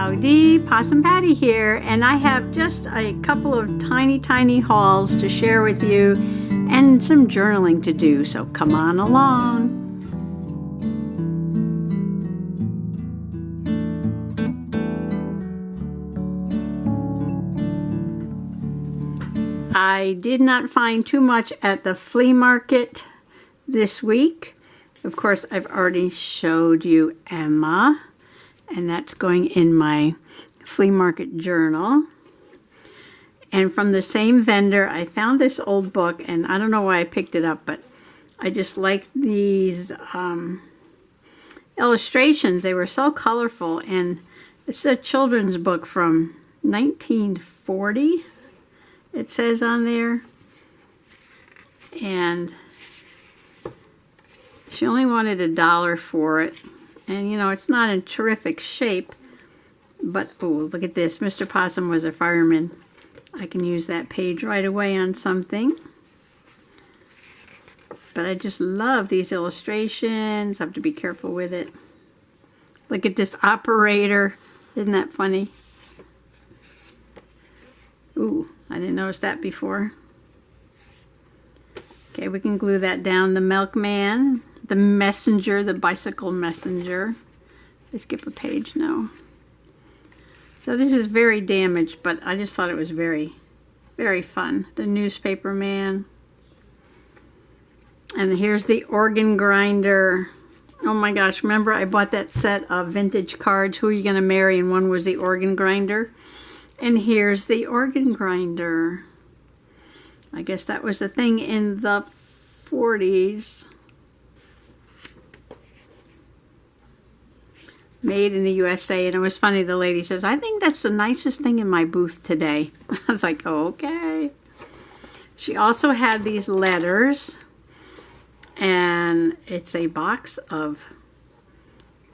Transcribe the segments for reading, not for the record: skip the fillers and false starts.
Howdy, Possum Patty here, and I have just a couple of tiny hauls to share with you and some journaling to do, so come on along. I did not find too much at the flea market this week. Of course, I've already showed you Emma, and that's going in my flea market journal. And from the same vendor, I found this old book, and I don't know why I picked it up, but I just liked these illustrations. They were so colorful, and it's a children's book from 1940, it says on there. And she only wanted $1 for it. And you know, it's not in terrific shape, but oh, look at this. Mr. Possum was a fireman. I can use that page right away on something. But I just love these illustrations. I have to be careful with it. Look at this operator. Isn't that funny? Ooh, I didn't notice that before. Okay, we can glue that down. The milkman. The messenger, the bicycle messenger. I skip a page now. So this is very damaged, but I just thought it was very fun. The newspaper man. And here's the organ grinder. Oh my gosh, remember I bought that set of vintage cards, Who Are You Gonna Marry? And one was the organ grinder. And here's the organ grinder. I guess that was a thing in the 40s. Made in the USA. And it was funny, the lady says, I think that's the nicest thing in my booth today. I was like, oh, okay. She also had these letters, and it's a box of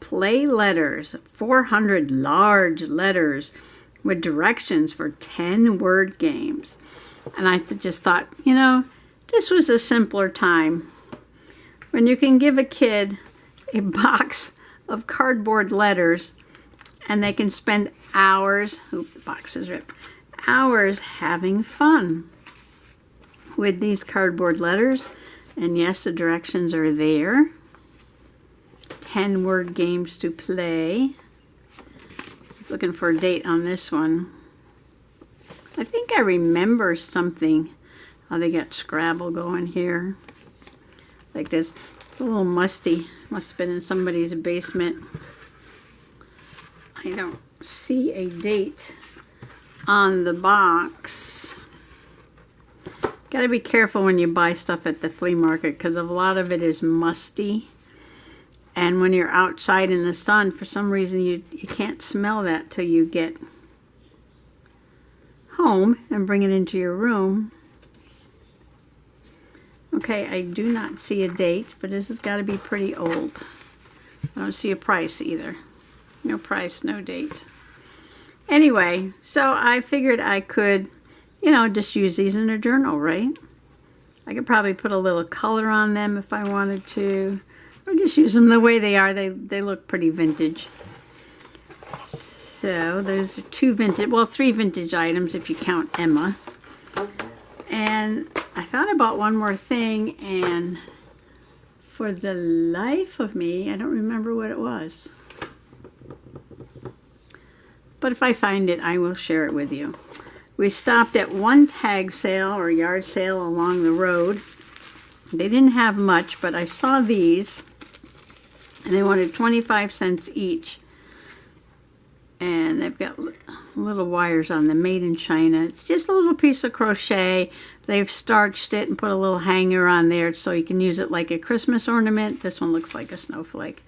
play letters, 400 large letters with directions for 10-word games. And I just thought, you know, this was a simpler time when you can give a kid a box of cardboard letters and they can spend hours, the box is ripped, hours having fun with these cardboard letters. And yes, the directions are there. 10-word games to play. I was looking for a date on this one. I think I remember something. Oh, they got Scrabble going here. Like this. A little musty. Must have been in somebody's basement. I don't see a date on the box. Gotta be careful when you buy stuff at the flea market because a lot of it is musty. And when you're outside in the sun, for some reason you can't smell that till you get home and bring it into your room. Okay, I do not see a date, but this has got to be pretty old. I don't see a price either. No price, no date. Anyway, so I figured I could, you know, just use these in a journal, right? I could probably put a little color on them if I wanted to, or just use them the way they are. They look pretty vintage. So those are three vintage items if you count Emma. And I thought about one more thing, and for the life of me, I don't remember what it was. But if I find it, I will share it with you. We stopped at one tag sale or yard sale along the road. They didn't have much, but I saw these, and they wanted 25 cents each. And they've got little wires on them, made in China. It's just a little piece of crochet. They've starched it and put a little hanger on there so you can use it like a Christmas ornament. This one looks like a snowflake.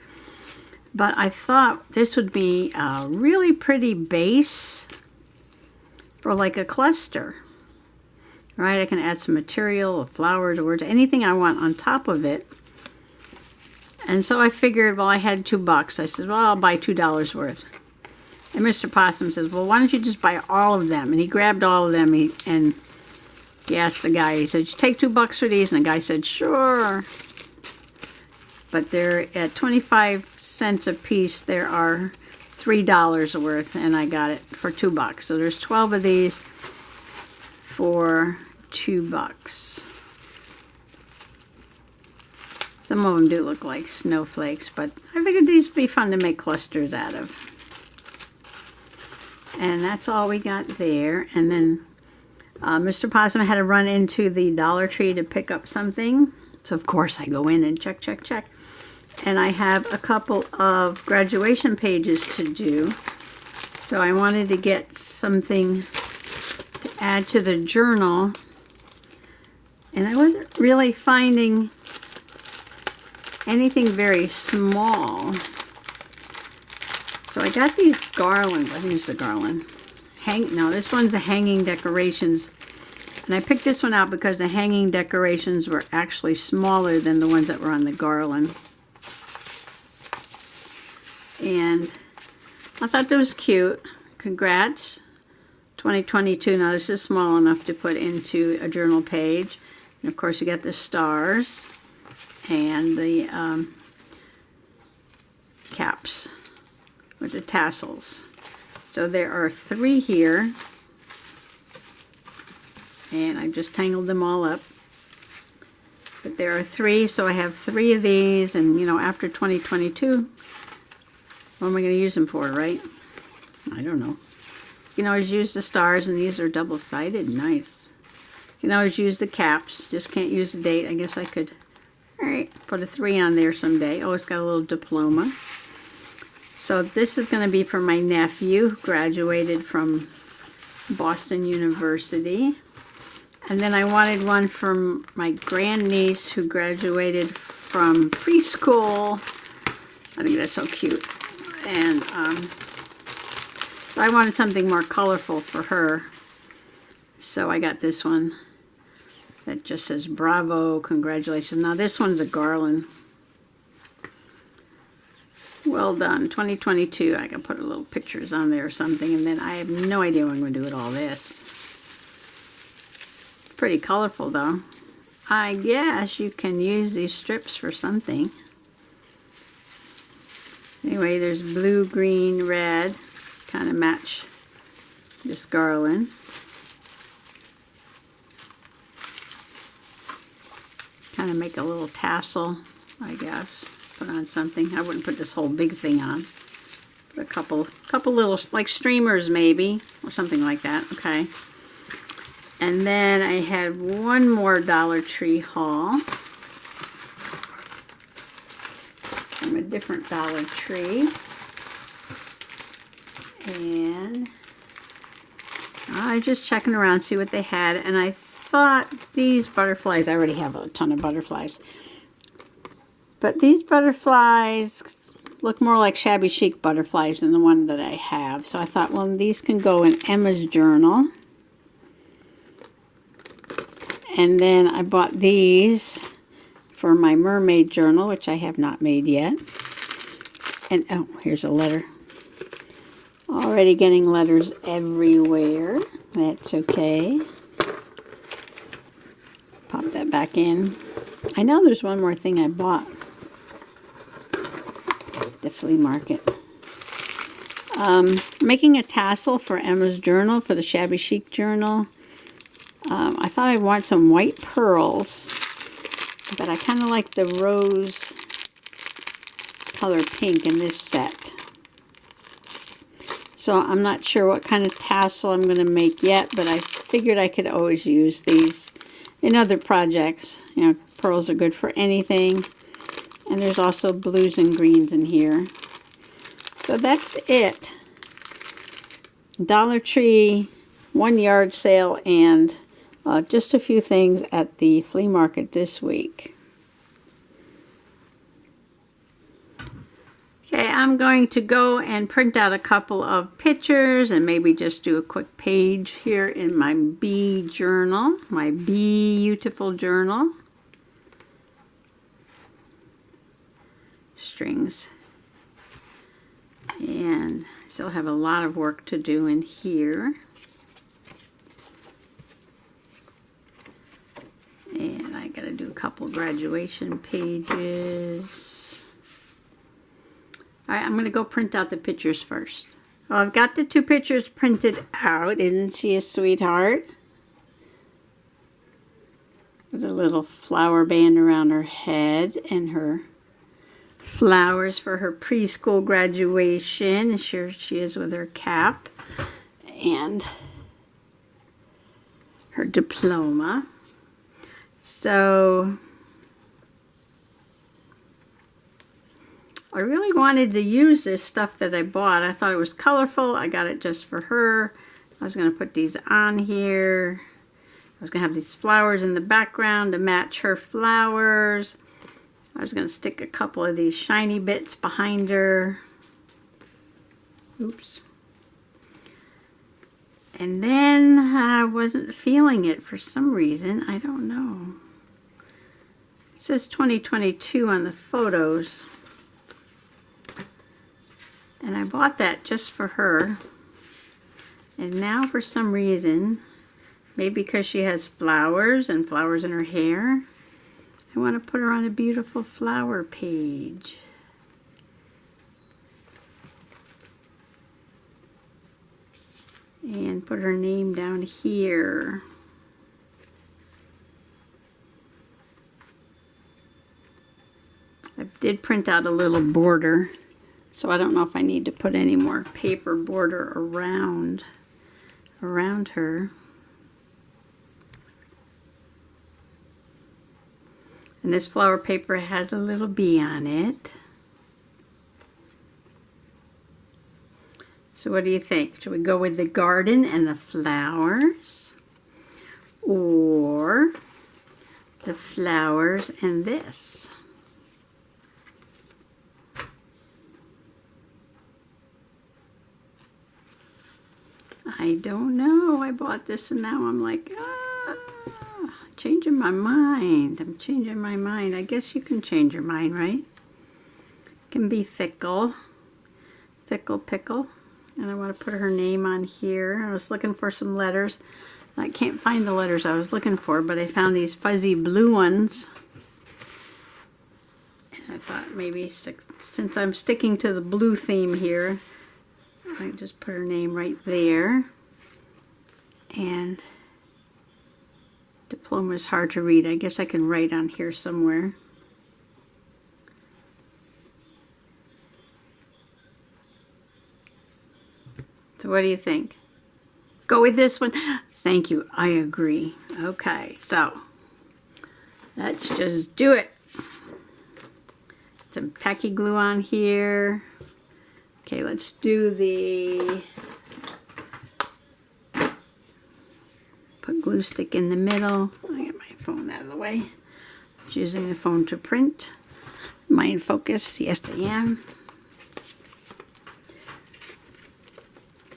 But I thought this would be a really pretty base for like a cluster. Right, I can add some material, or flowers, or words, anything I want on top of it. And so I figured, well, I had $2. I said, well, I'll buy $2 worth. And Mr. Possum says, well, why don't you just buy all of them? And he grabbed all of them, and he asked the guy, he said, you take $2 for these? And the guy said, sure. But they're at 25 cents a piece. There are $3 worth, and I got it for $2. So there's 12 of these for $2. Some of them do look like snowflakes, but I figured these would be fun to make clusters out of. And that's all we got there. And then Mr. Possum had to run into the Dollar Tree to pick up something. So of course I go in and check. And I have a couple of graduation pages to do. So I wanted to get something to add to the journal. And I wasn't really finding anything very small. So I got these garlands. I think it's the garland. No, this one's the hanging decorations. And I picked this one out because the hanging decorations were actually smaller than the ones that were on the garland. And I thought that was cute. Congrats. 2022. Now this is small enough to put into a journal page. And of course you got the stars and the caps with the tassels. So there are 3 here, and I just tangled them all up. But there are 3, so I have 3 of these, and you know, after 2022, what am I going to use them for, right? I don't know. You can always use the stars, and these are double-sided. Nice. You can always use the caps, just can't use the date. I guess I could, all right, put a 3 on there someday. Oh, it's got a little diploma. So this is going to be for my nephew who graduated from Boston University. And then I wanted one from my grandniece who graduated from preschool. I think that's so cute. And so I wanted something more colorful for her. So I got this one that just says bravo, congratulations. Now this one's a garland. Well done, 2022. I can put a little pictures on there or something, and then I have no idea what I'm going to do with all this. Pretty colorful though. I guess you can use these strips for something. Anyway, there's blue, green, red, kind of match this garland. Kind of make a little tassel, I guess. Put on something. I wouldn't put this whole big thing on. Put a couple little, like streamers maybe, or something like that. Okay. And then I had one more Dollar Tree haul from a different Dollar Tree. And I was just checking around, see what they had, and I thought these butterflies, I already have a ton of butterflies, but these butterflies look more like shabby chic butterflies than the one that I have. So I thought, well, these can go in Emma's journal. And then I bought these for my mermaid journal, which I have not made yet. And, oh, here's a letter. Already getting letters everywhere. That's okay. Pop that back in. I know there's one more thing I bought at the flea market. Making a tassel for Emma's journal, for the shabby chic journal. I thought I'd want some white pearls, but I kind of like the rose color pink in this set. So I'm not sure what kind of tassel I'm going to make yet, but I figured I could always use these in other projects. You know, pearls are good for anything. And there's also blues and greens in here. So that's it. Dollar Tree, 1 yard sale, and just a few things at the flea market this week. Okay, I'm going to go and print out a couple of pictures and maybe just do a quick page here in my bee journal, my beautiful journal. Strings. And I still have a lot of work to do in here. And I gotta do a couple graduation pages. All right, I'm going to go print out the pictures first. Well, I've got the 2 pictures printed out. Isn't she a sweetheart? With a little flower band around her head and her flowers for her preschool graduation. And here she is with her cap and her diploma. So I really wanted to use this stuff that I bought. I thought it was colorful. I got it just for her. I was going to put these on here. I was going to have these flowers in the background to match her flowers. I was going to stick a couple of these shiny bits behind her. Oops. And then I wasn't feeling it for some reason. I don't know. It says 2022 on the photos. And I bought that just for her. And now for some reason, maybe because she has flowers and flowers in her hair, I want to put her on a beautiful flower page. And put her name down here. I did print out a little border. So I don't know if I need to put any more paper border around her. And this flower paper has a little bee on it. So what do you think? Should we go with the garden and the flowers? Or the flowers and this? I don't know. I bought this and now I'm like, changing my mind. I'm changing my mind. I guess you can change your mind, right? It can be fickle. Fickle pickle. And I want to put her name on here. I was looking for some letters. I can't find the letters I was looking for, but I found these fuzzy blue ones. And I thought maybe since I'm sticking to the blue theme here, I just put her name right there. And diploma is hard to read. I guess I can write on here somewhere. So what do you think? Go with this one? Thank you. I agree. Okay, so let's just do it. Some tacky glue on here. Okay, let's do the, put glue stick in the middle. I get my phone out of the way. Just using the phone to print. Am I in focus? Yes, I am.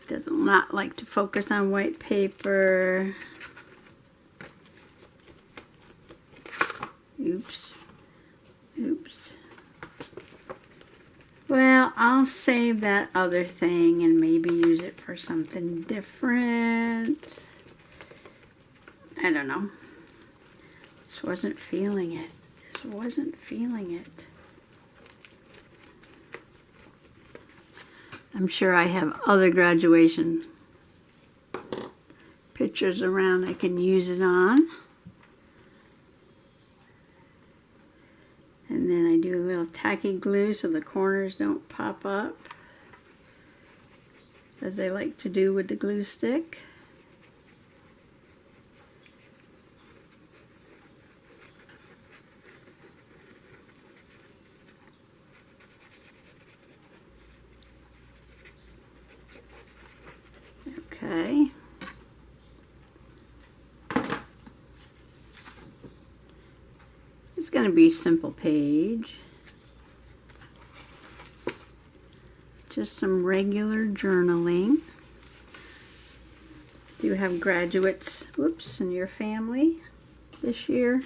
Does not like to focus on white paper. Oops. Oops. Well, I'll save that other thing and maybe use it for something different. I don't know. Just wasn't feeling it. Just wasn't feeling it. I'm sure I have other graduation pictures around I can use it on. And then I do a little tacky glue so the corners don't pop up, as I like to do with the glue stick. Okay. It's going to be a simple page. Just some regular journaling. Do you have graduates, whoops, in your family this year?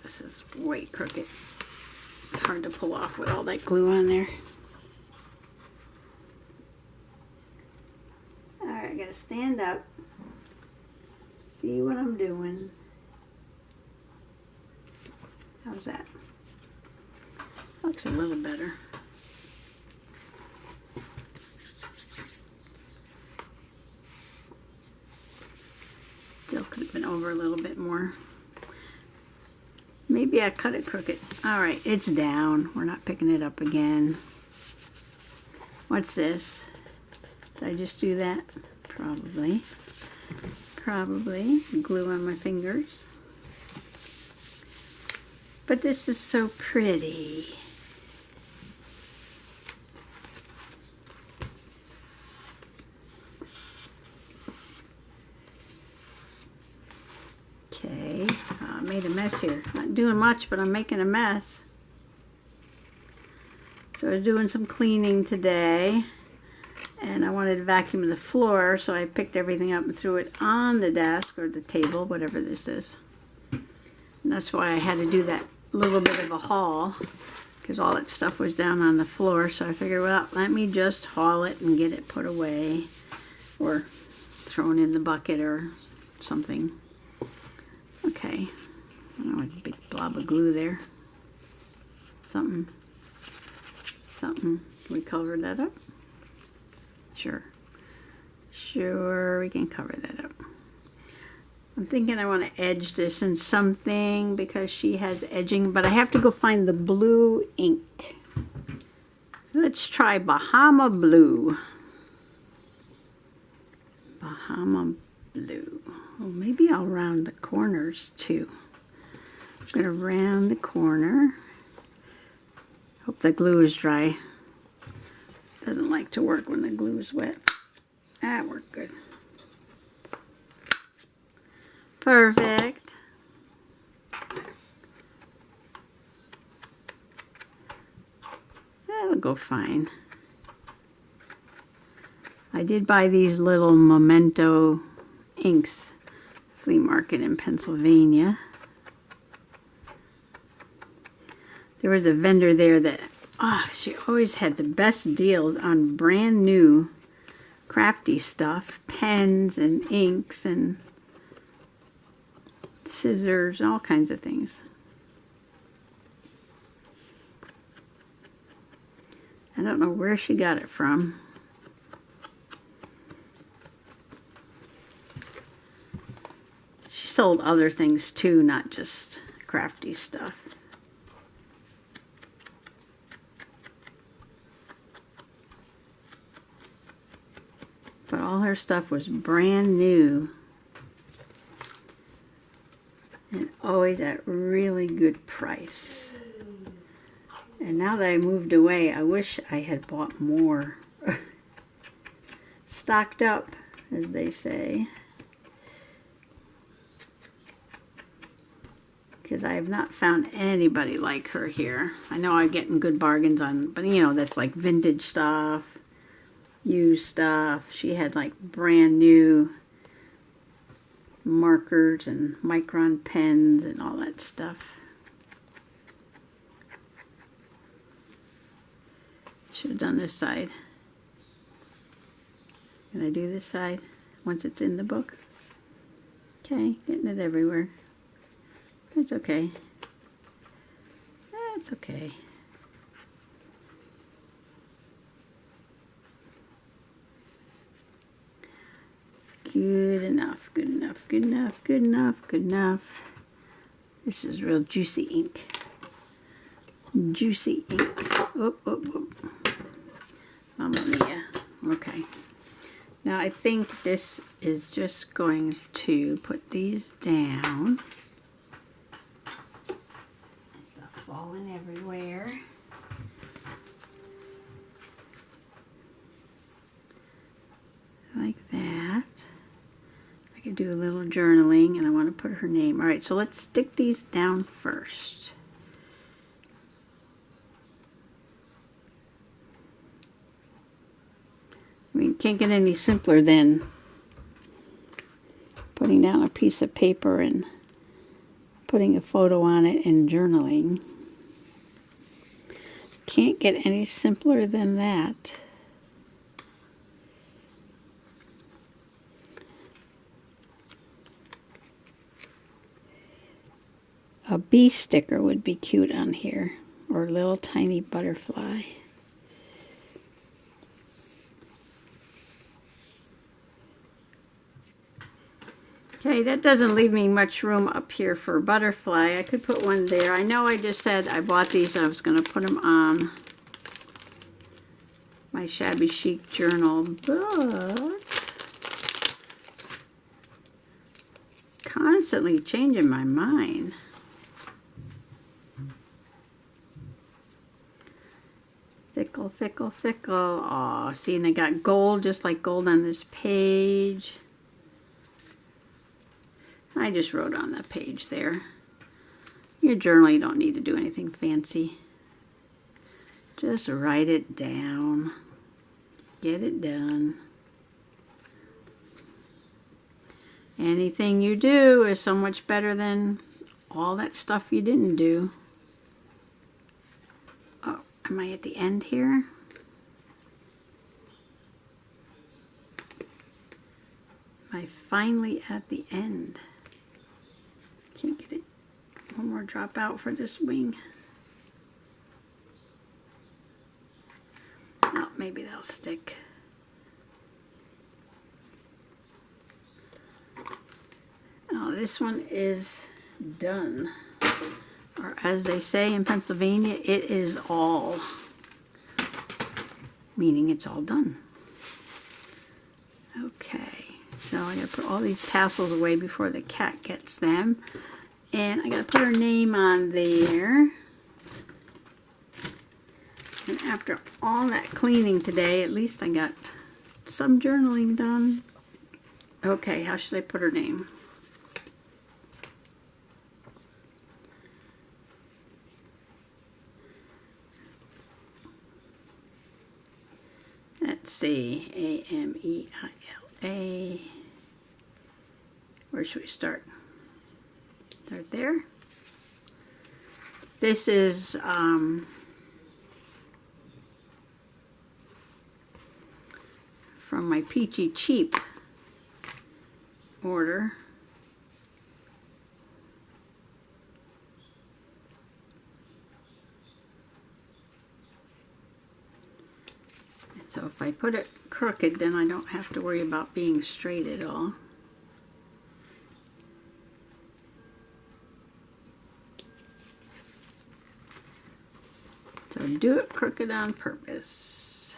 This is way crooked. It's hard to pull off with all that glue on there. Alright, I gotta stand up. See what I'm doing. How's that? Looks a little better. Still could have been over a little bit more. Maybe I cut it crooked. All right, it's down. We're not picking it up again. What's this? Did I just do that? Probably. Probably. Glue on my fingers. But this is so pretty. Okay, I made a mess here. Not doing much, but I'm making a mess. So I was doing some cleaning today, and I wanted to vacuum the floor, so I picked everything up and threw it on the desk or the table, whatever this is. And that's why I had to do that little bit of a haul, because all that stuff was down on the floor. So I figured, well, let me just haul it and get it put away or thrown in the bucket or something. Okay, oh, a big blob of glue there. Something. Can we cover that up? Sure. Sure, we can cover that up. I'm thinking I want to edge this in something because she has edging, but I have to go find the blue ink. Let's try Bahama Blue. Bahama Blue. Oh, maybe I'll round the corners too. I'm going to round the corner. Hope the glue is dry. Doesn't like to work when the glue is wet. That worked good. Perfect. That'll go fine. I did buy these little Memento inks, Flea Market in Pennsylvania. There was a vendor there that, she always had the best deals on brand new crafty stuff, pens and inks and scissors, all kinds of things. I don't know where she got it from. She sold other things too, not just crafty stuff. But all her stuff was brand new. And always at really good price. And now that I moved away, I wish I had bought more. Stocked up, as they say. Because I have not found anybody like her here. I know I'm getting good bargains on, but you know, that's like vintage stuff, used stuff. She had like brand new markers and micron pens and all that stuff. Should have done this side. Can I do this side once it's in the book? Okay, getting it everywhere. It's okay. That's okay. Good enough, good enough, good enough, good enough, good enough. This is real juicy ink. Juicy ink. Oop, oop, oop. Mamma mia. Okay. Now I think this is just going to put these down. Stuff falling everywhere. Like that. I could do a little journaling and I want to put her name. Alright, so let's stick these down first. I mean, can't get any simpler than putting down a piece of paper and putting a photo on it and journaling. Can't get any simpler than that. A bee sticker would be cute on here. or little tiny butterfly. Okay, that doesn't leave me much room up here for a butterfly. I could put one there. I know I just said I bought these. I was going to put them on my shabby chic journal, but constantly changing my mind. Fickle, fickle, fickle. Aw, see, and I got gold, just like gold on this page. I just wrote on that page there. Your journal, you don't need to do anything fancy. Just write it down. Get it done. Anything you do is so much better than all that stuff you didn't do. Oh, am I at the end here? Am I finally at the end? Can't get it. One more drop out for this wing. Oh, maybe that'll stick. Oh, this one is done. Or as they say in Pennsylvania, it is all. Meaning it's all done. Okay, so I gotta put all these tassels away before the cat gets them. And I gotta put her name on there. And after all that cleaning today, at least I got some journaling done. Okay, how should I put her name? Let's see, A-M-E-I-L-A. Where should we start? Start there. This is from my Peachy Cheap order. So if I put it crooked, then I don't have to worry about being straight at all. So do it crooked on purpose.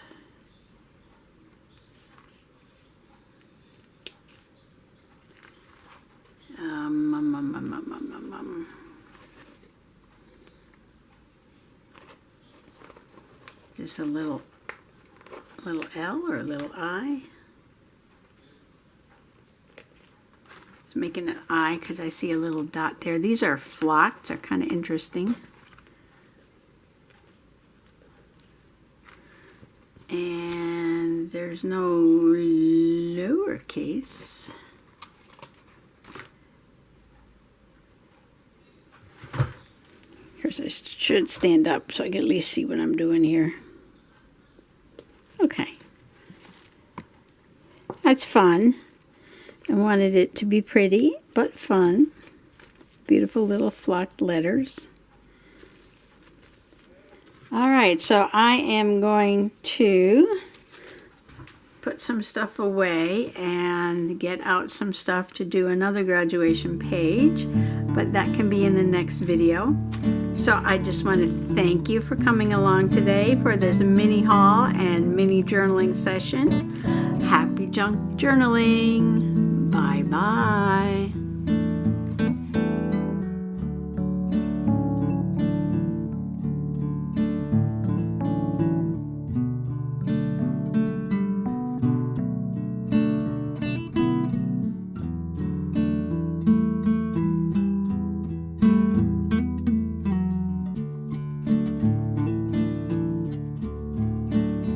Just a little L or a little I. It's making an I because I see a little dot there. These are flocked. They're kind of interesting. And there's no lowercase. Here's, I should stand up so I can at least see what I'm doing here. Okay. That's fun. I wanted it to be pretty, but fun. Beautiful little flocked letters. Alright, so I am going to put some stuff away and get out some stuff to do another graduation page, but that can be in the next video. So I just want to thank you for coming along today for this mini haul and mini journaling session. Happy junk journaling. Bye-bye.